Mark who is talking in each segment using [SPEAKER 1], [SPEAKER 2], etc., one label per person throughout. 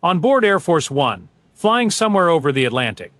[SPEAKER 1] On board Air Force One, flying somewhere over the Atlantic,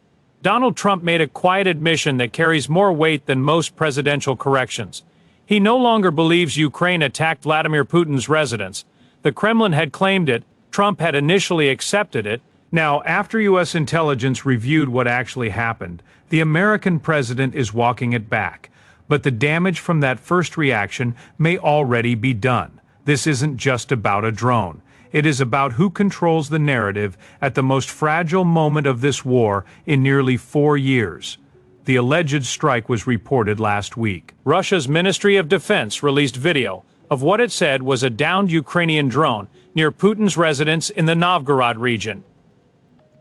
[SPEAKER 1] Donald Trump made a quiet admission that carries more weight than most presidential corrections. He no longer believes Ukraine attacked Vladimir Putin's residence. The Kremlin had claimed it, Trump had initially accepted it. Now, after U.S. intelligence reviewed what actually happened, the American president is walking it back. But the damage from that first reaction may already be done. This isn't just about a drone. It is about who controls the narrative at the most fragile moment of this war in nearly 4 years. The alleged strike was reported last week. Russia's Ministry of Defense released video of what it said was a downed Ukrainian drone near Putin's residence in the Novgorod region.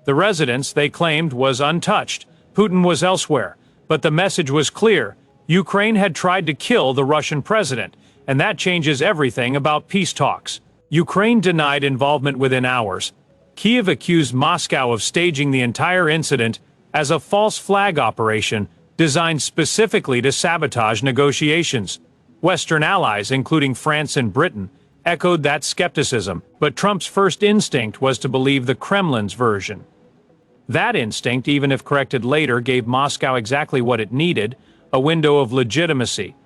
[SPEAKER 1] The residence, they claimed, was untouched. Putin was elsewhere. But the message was clear. Ukraine had tried to kill the Russian president, and that changes everything about peace talks. Ukraine denied involvement within hours. Kyiv accused Moscow of staging the entire incident as a false flag operation designed specifically to sabotage negotiations. Western allies, including France and Britain, echoed that skepticism, but Trump's first instinct was to believe the Kremlin's version. That instinct, even if corrected later, gave Moscow exactly what it needed, a window of legitimacy.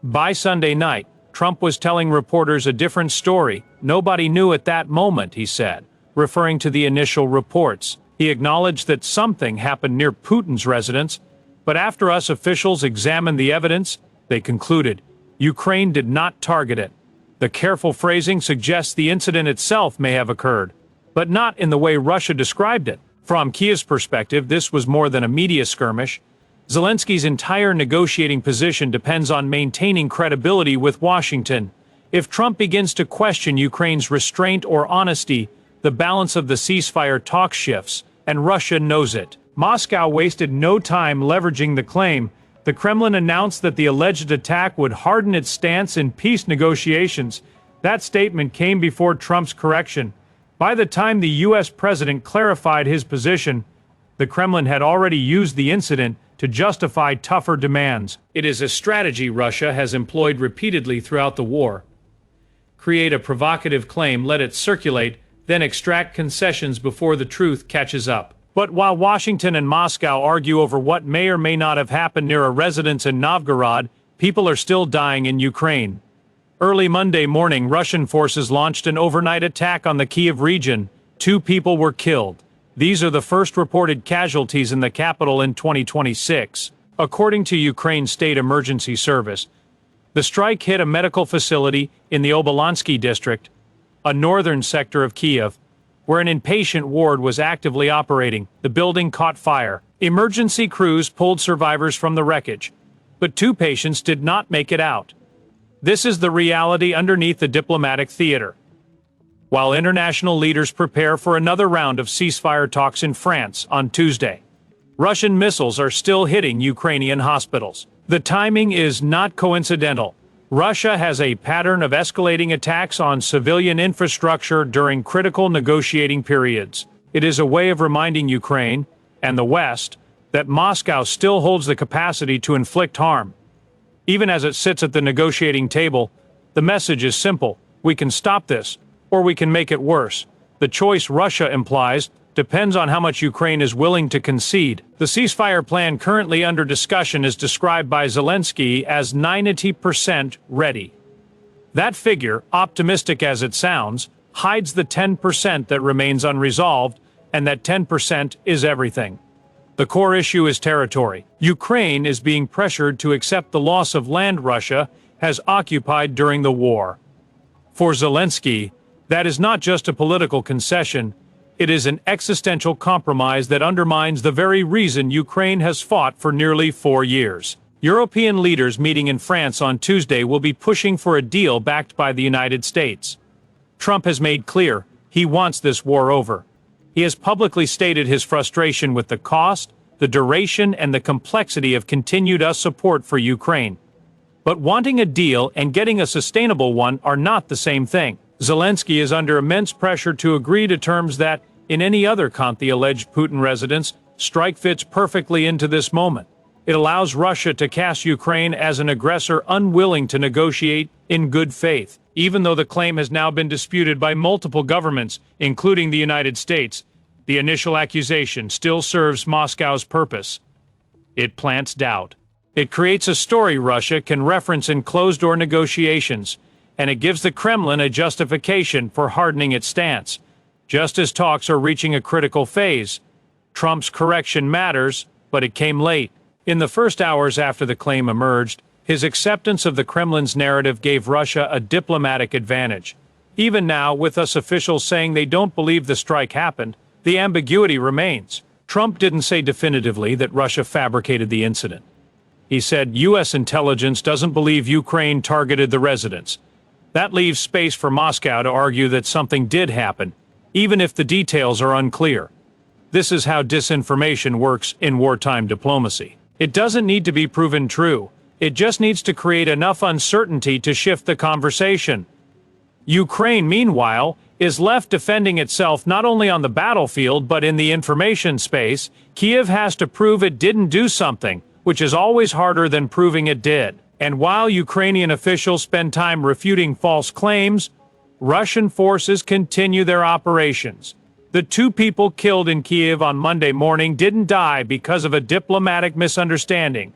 [SPEAKER 1] By Sunday night, Trump was telling reporters a different story. Nobody knew at that moment, he said, referring to the initial reports. He acknowledged that something happened near Putin's residence, but after us officials examined the evidence, they concluded Ukraine did not target it. The careful phrasing suggests the incident itself may have occurred, but not in the way Russia described it. From Kyiv's perspective, this was more than a media skirmish. Zelensky's entire negotiating position depends on maintaining credibility with Washington. If Trump begins to question Ukraine's restraint or honesty, the balance of the ceasefire talk shifts, and Russia knows it. Moscow wasted no time leveraging the claim. The Kremlin announced that the alleged attack would harden its stance in peace negotiations. That statement came before Trump's correction. By the time the U.S. president clarified his position, the Kremlin had already used the incident to justify tougher demands. It is a strategy Russia has employed repeatedly throughout the war. Create a provocative claim, let it circulate, then extract concessions before the truth catches up. But while Washington and Moscow argue over what may or may not have happened near a residence in Novgorod, people are still dying in Ukraine. Early Monday morning, Russian forces launched an overnight attack on the Kyiv region. 2 people were killed. These are the first reported casualties in the capital in 2026. According to Ukraine's State Emergency Service, the strike hit a medical facility in the Obolonsky district, a northern sector of Kyiv, where an inpatient ward was actively operating. The building caught fire. Emergency crews pulled survivors from the wreckage, but 2 patients did not make it out. This is the reality underneath the diplomatic theater. While international leaders prepare for another round of ceasefire talks in France on Tuesday, Russian missiles are still hitting Ukrainian hospitals. The timing is not coincidental. Russia has a pattern of escalating attacks on civilian infrastructure during critical negotiating periods. It is a way of reminding Ukraine, and the West, that Moscow still holds the capacity to inflict harm. Even as it sits at the negotiating table, the message is simple: we can stop this, or we can make it worse. The choice Russia implies depends on how much Ukraine is willing to concede. The ceasefire plan currently under discussion is described by Zelensky as 90% ready. That figure, optimistic as it sounds, hides the 10% that remains unresolved, and that 10% is everything. The core issue is territory. Ukraine is being pressured to accept the loss of land Russia has occupied during the war. For Zelensky, that is not just a political concession, it is an existential compromise that undermines the very reason Ukraine has fought for nearly 4 years. European leaders meeting in France on Tuesday will be pushing for a deal backed by the United States. Trump has made clear he wants this war over. He has publicly stated his frustration with the cost, the duration, and the complexity of continued US support for Ukraine. But wanting a deal and getting a sustainable one are not the same thing. Zelensky is under immense pressure to agree to terms that, in any other country, the alleged Putin residence strike fits perfectly into this moment. It allows Russia to cast Ukraine as an aggressor unwilling to negotiate in good faith. Even though the claim has now been disputed by multiple governments, including the United States, the initial accusation still serves Moscow's purpose. It plants doubt. It creates a story Russia can reference in closed-door negotiations, and it gives the Kremlin a justification for hardening its stance. Just as talks are reaching a critical phase, Trump's correction matters, but it came late. In the first hours after the claim emerged, his acceptance of the Kremlin's narrative gave Russia a diplomatic advantage. Even now, with us officials saying they don't believe the strike happened, the ambiguity remains. Trump didn't say definitively that Russia fabricated the incident. He said U.S. intelligence doesn't believe Ukraine targeted the residents. That leaves space for Moscow to argue that something did happen, even if the details are unclear. This is how disinformation works in wartime diplomacy. It doesn't need to be proven true. It just needs to create enough uncertainty to shift the conversation. Ukraine, meanwhile, is left defending itself not only on the battlefield but in the information space. Kyiv has to prove it didn't do something, which is always harder than proving it did. And while Ukrainian officials spend time refuting false claims, Russian forces continue their operations. The 2 people killed in Kyiv on Monday morning didn't die because of a diplomatic misunderstanding.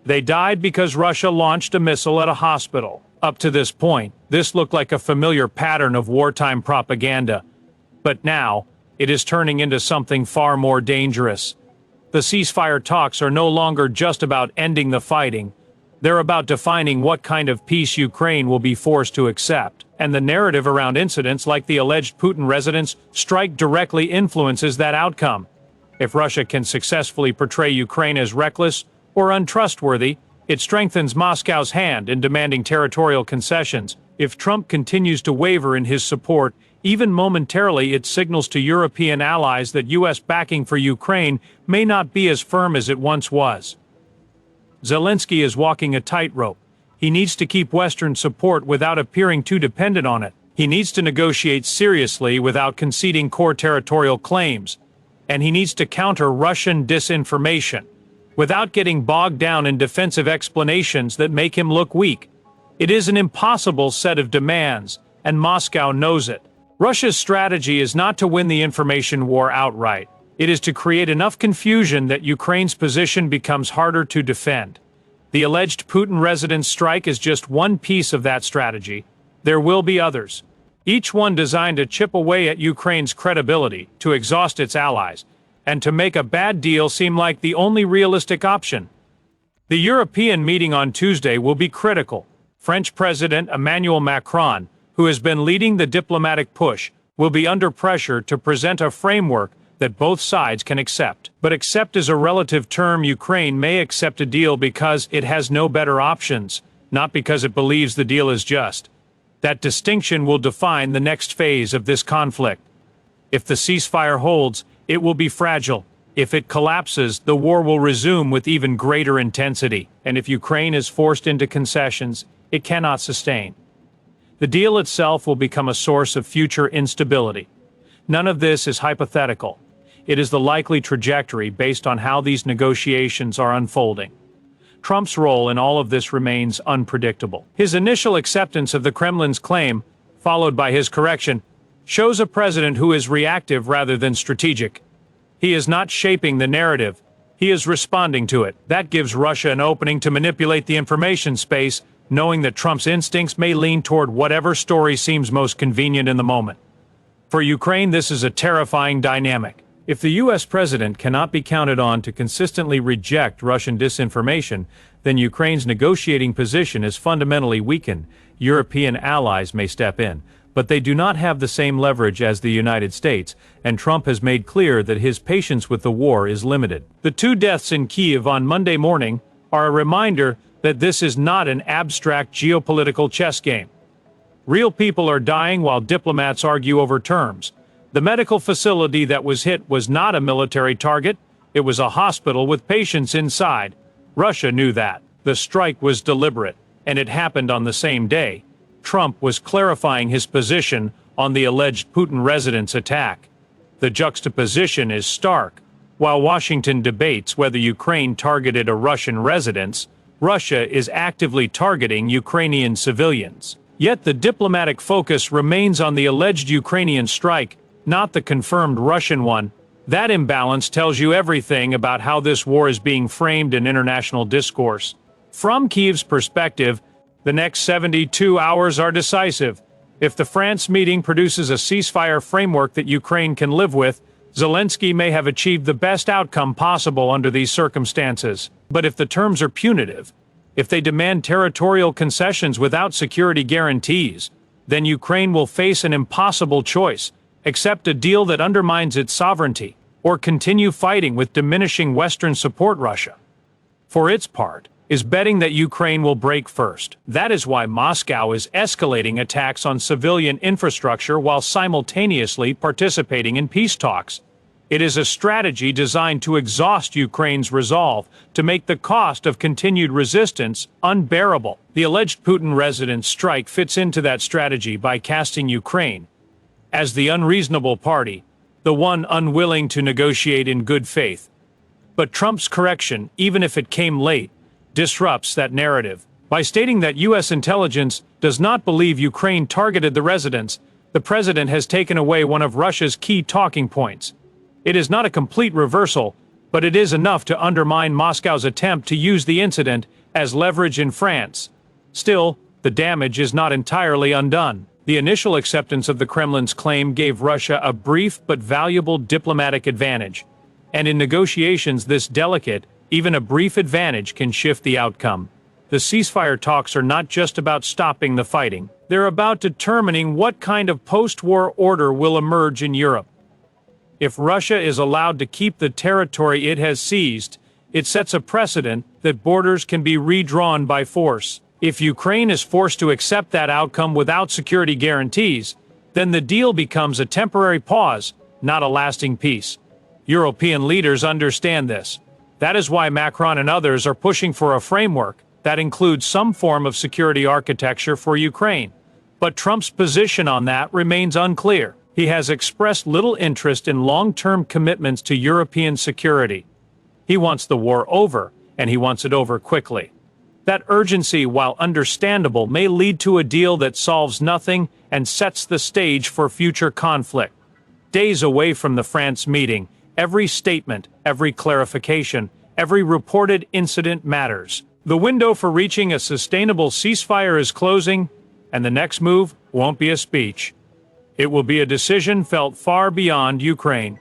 [SPEAKER 1] They died because Russia launched a missile at a hospital. Up to this point, this looked like a familiar pattern of wartime propaganda. But now, it is turning into something far more dangerous. The ceasefire talks are no longer just about ending the fighting. They're about defining what kind of peace Ukraine will be forced to accept. And the narrative around incidents like the alleged Putin residents strike directly influences that outcome. If Russia can successfully portray Ukraine as reckless or untrustworthy, it strengthens Moscow's hand in demanding territorial concessions. If Trump continues to waver in his support, even momentarily, it signals to European allies that U.S. backing for Ukraine may not be as firm as it once was. Zelensky is walking a tightrope. He needs to keep Western support without appearing too dependent on it. He needs to negotiate seriously without conceding core territorial claims. And he needs to counter Russian disinformation without getting bogged down in defensive explanations that make him look weak. It is an impossible set of demands, and Moscow knows it. Russia's strategy is not to win the information war outright. It is to create enough confusion that Ukraine's position becomes harder to defend. The alleged Putin residents' strike is just one piece of that strategy. There will be others, each one designed to chip away at Ukraine's credibility, to exhaust its allies, and to make a bad deal seem like the only realistic option. The European meeting on Tuesday will be critical. French President Emmanuel Macron, who has been leading the diplomatic push, will be under pressure to present a framework that both sides can accept. But accept is a relative term. Ukraine may accept a deal because it has no better options, not because it believes the deal is just. That distinction will define the next phase of this conflict. If the ceasefire holds, it will be fragile. If it collapses, the war will resume with even greater intensity. And if Ukraine is forced into concessions, it cannot sustain. The deal itself will become a source of future instability. None of this is hypothetical. It is the likely trajectory based on how these negotiations are unfolding. Trump's role in all of this remains unpredictable. His initial acceptance of the Kremlin's claim, followed by his correction, shows a president who is reactive rather than strategic. He is not shaping the narrative. He is responding to it. That gives Russia an opening to manipulate the information space, knowing that Trump's instincts may lean toward whatever story seems most convenient in the moment. For Ukraine, this is a terrifying dynamic. If the U.S. president cannot be counted on to consistently reject Russian disinformation, then Ukraine's negotiating position is fundamentally weakened. European allies may step in, but they do not have the same leverage as the United States, and Trump has made clear that his patience with the war is limited. The 2 deaths in Kyiv on Monday morning are a reminder that this is not an abstract geopolitical chess game. Real people are dying while diplomats argue over terms. The medical facility that was hit was not a military target. It was a hospital with patients inside. Russia knew that. The strike was deliberate, and it happened on the same day. Trump was clarifying his position on the alleged Putin residents' attack. The juxtaposition is stark. While Washington debates whether Ukraine targeted a Russian residents, Russia is actively targeting Ukrainian civilians. Yet the diplomatic focus remains on the alleged Ukrainian strike, not the confirmed Russian one. That imbalance tells you everything about how this war is being framed in international discourse. From Kyiv's perspective, the next 72 hours are decisive. If the France meeting produces a ceasefire framework that Ukraine can live with, Zelensky may have achieved the best outcome possible under these circumstances. But if the terms are punitive, if they demand territorial concessions without security guarantees, then Ukraine will face an impossible choice: accept a deal that undermines its sovereignty, or continue fighting with diminishing Western support. Russia, for its part, is betting that Ukraine will break first. That is why Moscow is escalating attacks on civilian infrastructure while simultaneously participating in peace talks. It is a strategy designed to exhaust Ukraine's resolve, to make the cost of continued resistance unbearable. The alleged Putin resident strike fits into that strategy by casting Ukraine as the unreasonable party, the one unwilling to negotiate in good faith. But Trump's correction, even if it came late, disrupts that narrative. By stating that U.S. intelligence does not believe Ukraine targeted the residents, the president has taken away one of Russia's key talking points. It is not a complete reversal, but it is enough to undermine Moscow's attempt to use the incident as leverage in France. Still, the damage is not entirely undone. The initial acceptance of the Kremlin's claim gave Russia a brief but valuable diplomatic advantage. And in negotiations this delicate, even a brief advantage can shift the outcome. The ceasefire talks are not just about stopping the fighting. They're about determining what kind of post-war order will emerge in Europe. If Russia is allowed to keep the territory it has seized, it sets a precedent that borders can be redrawn by force. If Ukraine is forced to accept that outcome without security guarantees, then the deal becomes a temporary pause, not a lasting peace. European leaders understand this. That is why Macron and others are pushing for a framework that includes some form of security architecture for Ukraine. But Trump's position on that remains unclear. He has expressed little interest in long-term commitments to European security. He wants the war over, and he wants it over quickly. That urgency, while understandable, may lead to a deal that solves nothing and sets the stage for future conflict. Days away from the France meeting, every statement, every clarification, every reported incident matters. The window for reaching a sustainable ceasefire is closing, and the next move won't be a speech. It will be a decision felt far beyond Ukraine.